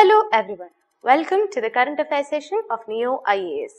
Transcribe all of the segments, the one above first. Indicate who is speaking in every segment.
Speaker 1: Hello everyone, welcome to the current affairs session of Neo IAS.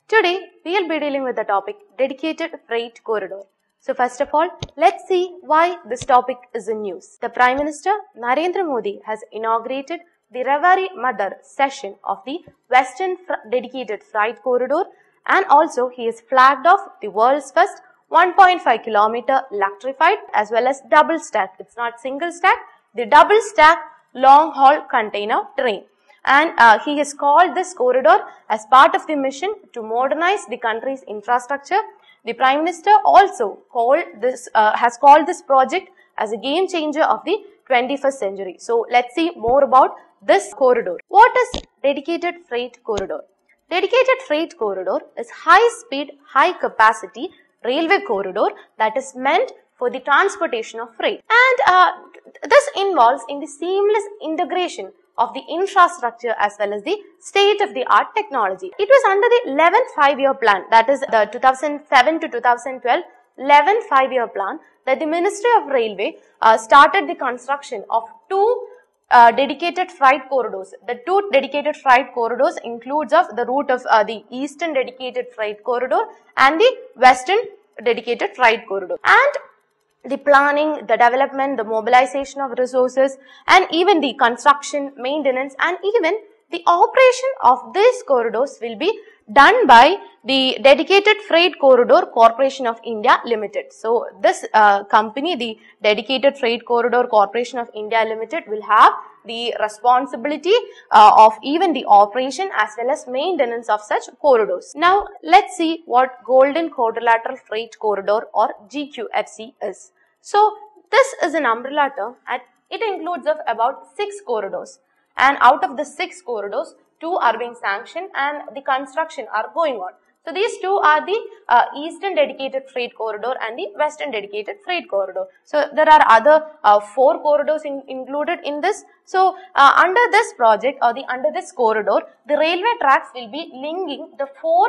Speaker 1: Today we will be dealing with the topic dedicated freight corridor. So first of all, let's see why this topic is in news. The Prime Minister Narendra Modi has inaugurated the Rewari Madar session of the Western Dedicated Freight Corridor, and also he has flagged off the world's first 1.5 kilometer electrified as well as double stack. It's not single stack, the double stack long haul container train, and he has called this corridor as part of the mission to modernize the country's infrastructure. The Prime Minister also has called this project as a game changer of the 21st century. So let's see more about this corridor. What is dedicated freight corridor? Dedicated freight corridor is high speed, high capacity railway corridor that is meant for the transportation of freight, and this involves in the seamless integration of the infrastructure as well as the state-of-the-art technology. It was under the 11th 5-year plan, that is the 2007 to 2012 11th 5-year plan, that the Ministry of Railway started the construction of two dedicated freight corridors. The two dedicated freight corridors includes of the route of the Eastern Dedicated Freight Corridor and the Western Dedicated Freight Corridor. And the planning, the development, the mobilization of resources, and even the construction, maintenance, and even the operation of these corridors will be done by the Dedicated Freight Corridor Corporation of India Limited. So this company, the Dedicated Freight Corridor Corporation of India Limited, will have the responsibility of even the operation as well as maintenance of such corridors. Now let's see what Golden Quadrilateral Freight Corridor or GQFC is. So this is an umbrella term and it includes of about 6 corridors, and out of the 6 corridors, 2 are being sanctioned and the construction are going on. So these 2 are the Eastern Dedicated Freight Corridor and the Western Dedicated Freight Corridor. So there are other 4 corridors included in this. So under this project or under this corridor, the railway tracks will be linking the 4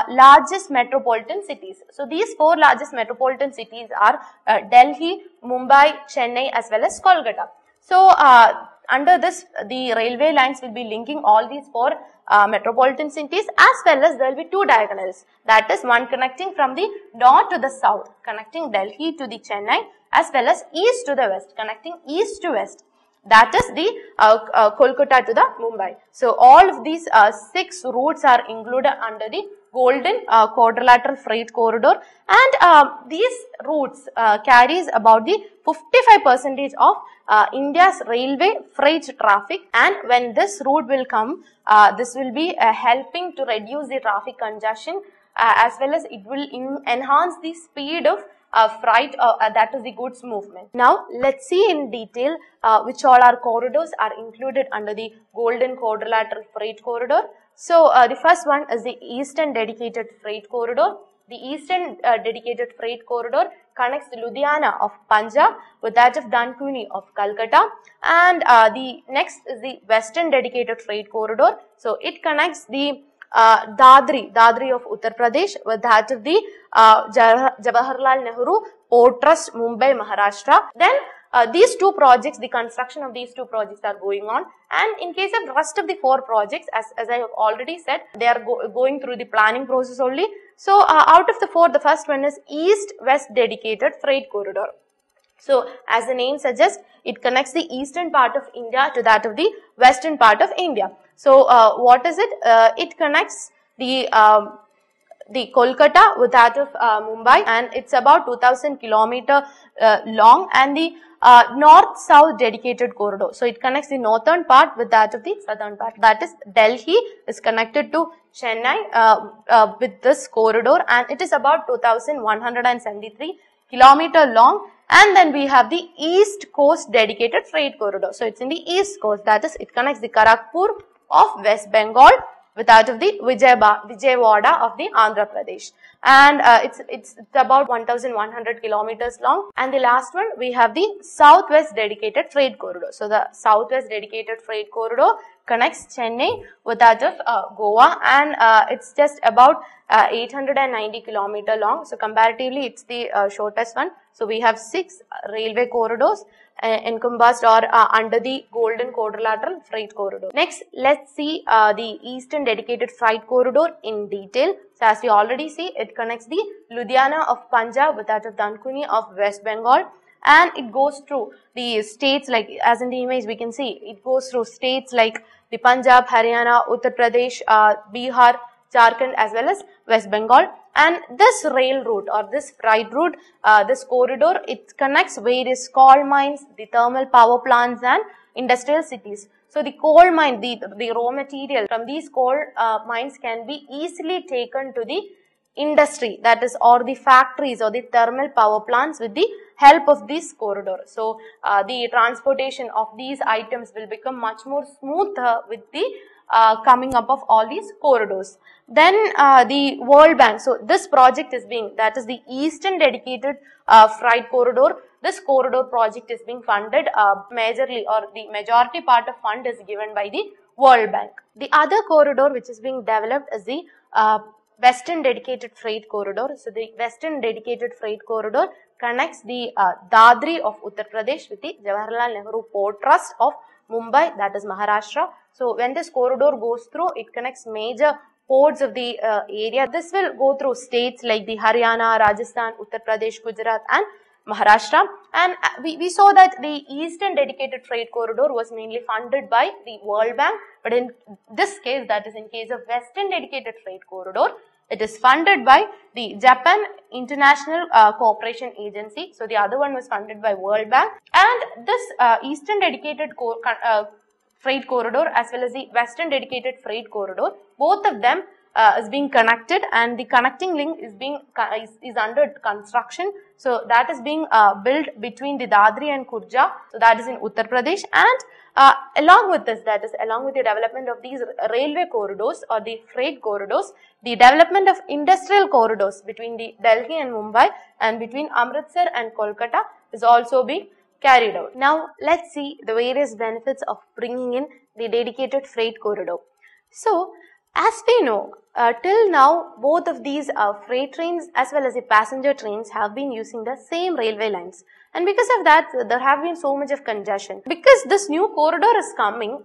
Speaker 1: largest metropolitan cities. So these 4 largest metropolitan cities are Delhi, Mumbai, Chennai as well as Kolkata. So under this, the railway lines will be linking all these 4 metropolitan cities, as well as there will be 2 diagonals, that is one connecting from the north to the south, connecting Delhi to the Chennai, as well as east to the west, connecting east to west, that is the Kolkata to the Mumbai. So all of these 6 routes are included under the Golden Quadrilateral Freight Corridor, and these routes carries about the 55% of India's railway freight traffic, and when this route will come, this will be helping to reduce the traffic congestion as well as it will enhance the speed of freight, that is the goods movement. Now let's see in detail which all our corridors are included under the Golden Quadrilateral Freight Corridor. So the first one is the Eastern Dedicated Freight Corridor. The Eastern Dedicated Freight Corridor connects Ludhiana of Punjab with that of Dankuni of Calcutta, and the next is the Western Dedicated Freight Corridor. So it connects the Dadri of Uttar Pradesh with that of the Jawaharlal Nehru Port Trust, Mumbai, Maharashtra. Then these 2 projects, the construction of these 2 projects are going on, and in case of rest of the 4 projects, as I have already said, they are going through the planning process only. So out of the 4, the first one is East-West Dedicated Freight Corridor. So as the name suggests, it connects the eastern part of India to that of the western part of India. So what is it? It connects the Kolkata with that of Mumbai, and it's about 2000 kilometer long, and the north-south dedicated corridor. So it connects the northern part with that of the southern part. That is, Delhi is connected to Chennai with this corridor, and it is about 2173 kilometer long. And then we have the East Coast Dedicated Freight Corridor. So it's in the East Coast, that is, it connects the Kharagpur of West Bengal with that of the Vijayawada of the Andhra Pradesh, and it's about 1100 kilometers long. And the last one, we have the Southwest Dedicated Freight Corridor. So the Southwest Dedicated Freight Corridor connects Chennai with that of Goa, and it's just about 890 kilometer long. So comparatively, it's the shortest one. So we have 6 railway corridors encompassed or under the Golden Quadrilateral Freight Corridor. Next, let's see the Eastern Dedicated Freight Corridor in detail. So as we already see, it connects the Ludhiana of Punjab with that of Dankuni of West Bengal, and it goes through the states like, as in the image we can see, it goes through states like the Punjab, Haryana, Uttar Pradesh, Bihar, Jharkhand as well as West Bengal. And this rail route or this freight route, this corridor, it connects various coal mines, the thermal power plants and industrial cities. So the coal mine, the raw material from these coal mines can be easily taken to the industry, that is, or the factories or the thermal power plants with the help of this corridor. So the transportation of these items will become much more smoother with the coming up of all these corridors. Then the World Bank. So this project is being, that is the Eastern Dedicated Freight Corridor. This corridor project is being funded majorly, or the majority part of fund is given by the World Bank. The other corridor which is being developed is the Western Dedicated Freight Corridor. So the Western Dedicated Freight Corridor connects the Dadri of Uttar Pradesh with the Jawaharlal Nehru Port Trust of Mumbai, that is Maharashtra. So when this corridor goes through, it connects major ports of the area. This will go through states like the Haryana, Rajasthan, Uttar Pradesh, Gujarat and Maharashtra. And we saw that the Eastern Dedicated Freight Corridor was mainly funded by the World Bank, but in this case, that is in case of Western Dedicated Freight Corridor, it is funded by the Japan International Cooperation Agency. So the other one was funded by World Bank, and this Eastern Dedicated Freight Corridor as well as the Western Dedicated Freight Corridor, both of them is being connected, and the connecting link is under construction. So that is being built between the Dadri and Khurja. So that is in Uttar Pradesh, and along with this, that is along with the development of these railway corridors or the freight corridors, the development of industrial corridors between the Delhi and Mumbai and between Amritsar and Kolkata is also being carried out. Now let's see the various benefits of bringing in the dedicated freight corridor. So as we know, till now both of these freight trains as well as the passenger trains have been using the same railway lines, and because of that there have been so much of congestion. Because this new corridor is coming,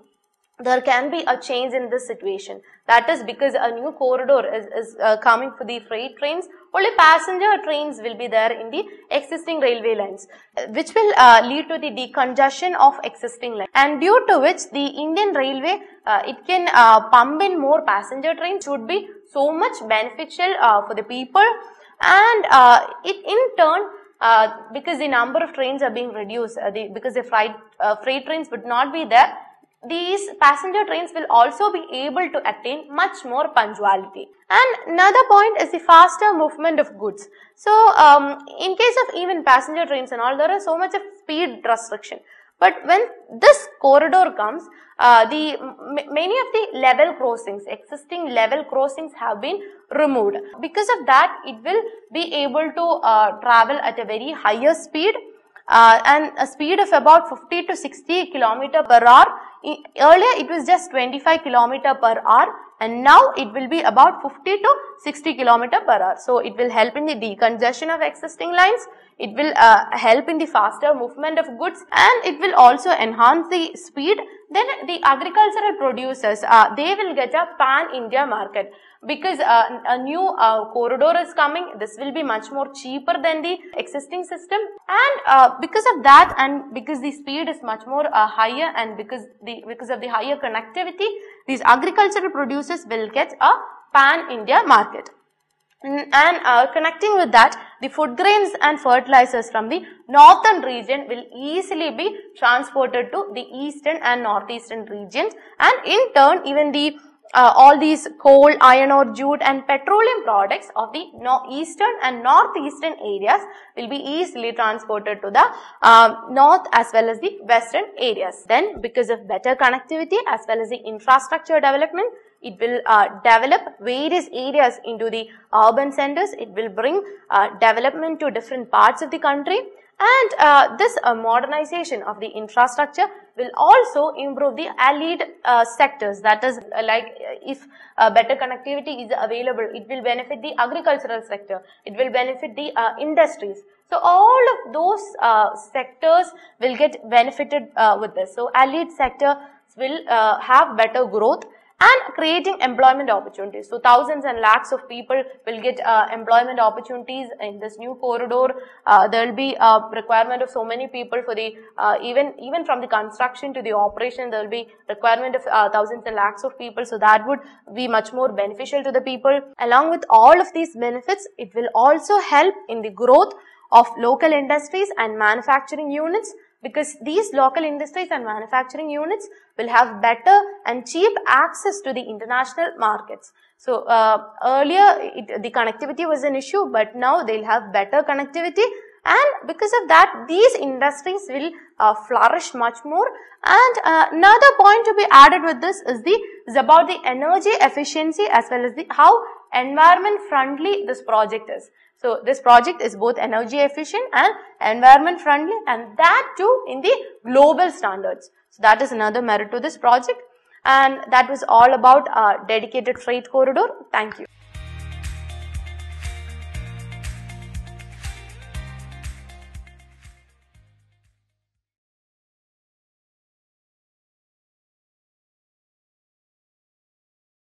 Speaker 1: there can be a change in this situation. That is because a new corridor is coming for the freight trains. Only passenger trains will be there in the existing railway lines, which will lead to the decongestion of existing lines, and due to which the Indian Railway it can pump in more passenger trains, would be so much beneficial for the people, and it in turn, because the number of trains are being reduced, because the freight trains would not be there, these passenger trains will also be able to attain much more punctuality. And another point is the faster movement of goods. So in case of even passenger trains and all, there is so much of speed restriction. But when this corridor comes, many of the level crossings, existing level crossings have been removed. Because of that, it will be able to travel at a very higher speed, and a speed of about 50 to 60 km per hour. Earlier it was just 25 km per hour, and now it will be about 50 to 60 km per hour. So it will help in the decongestion of existing lines, it will help in the faster movement of goods, and it will also enhance the speed. Then the agricultural producers, they will get a pan-India market, because a new corridor is coming. This will be much more cheaper than the existing system, and because of that, and because the speed is much more higher, and because of the higher connectivity, these agricultural producers will get a pan-India market. And connecting with that, the food grains and fertilizers from the northern region will easily be transported to the eastern and northeastern regions, and in turn even the all these coal, iron ore, jute and petroleum products of the eastern and northeastern areas will be easily transported to the north as well as the western areas. Then because of better connectivity as well as the infrastructure development, it will develop various areas into the urban centers. It will bring development to different parts of the country, and this modernization of the infrastructure will also improve the allied sectors. That is, like if better connectivity is available, it will benefit the agricultural sector, it will benefit the industries. So all of those sectors will get benefited with this. So allied sector will have better growth and creating employment opportunities. So thousands and lakhs of people will get employment opportunities in this new corridor. There will be requirement of so many people for the even from the construction to the operation. There will be requirement of thousands and lakhs of people. So that would be much more beneficial to the people. Along with all of these benefits, it will also help in the growth of local industries and manufacturing units, because these local industries and manufacturing units will have better and cheap access to the international markets. So earlier the connectivity was an issue, but now they'll have better connectivity, and because of that these industries will flourish much more. And another point to be added with this is about the energy efficiency as well as the how environment friendly this project is. So this project is both energy efficient and environment friendly, and that too in the global standards. So that is another merit to this project. And that was all about dedicated freight corridor. Thank you.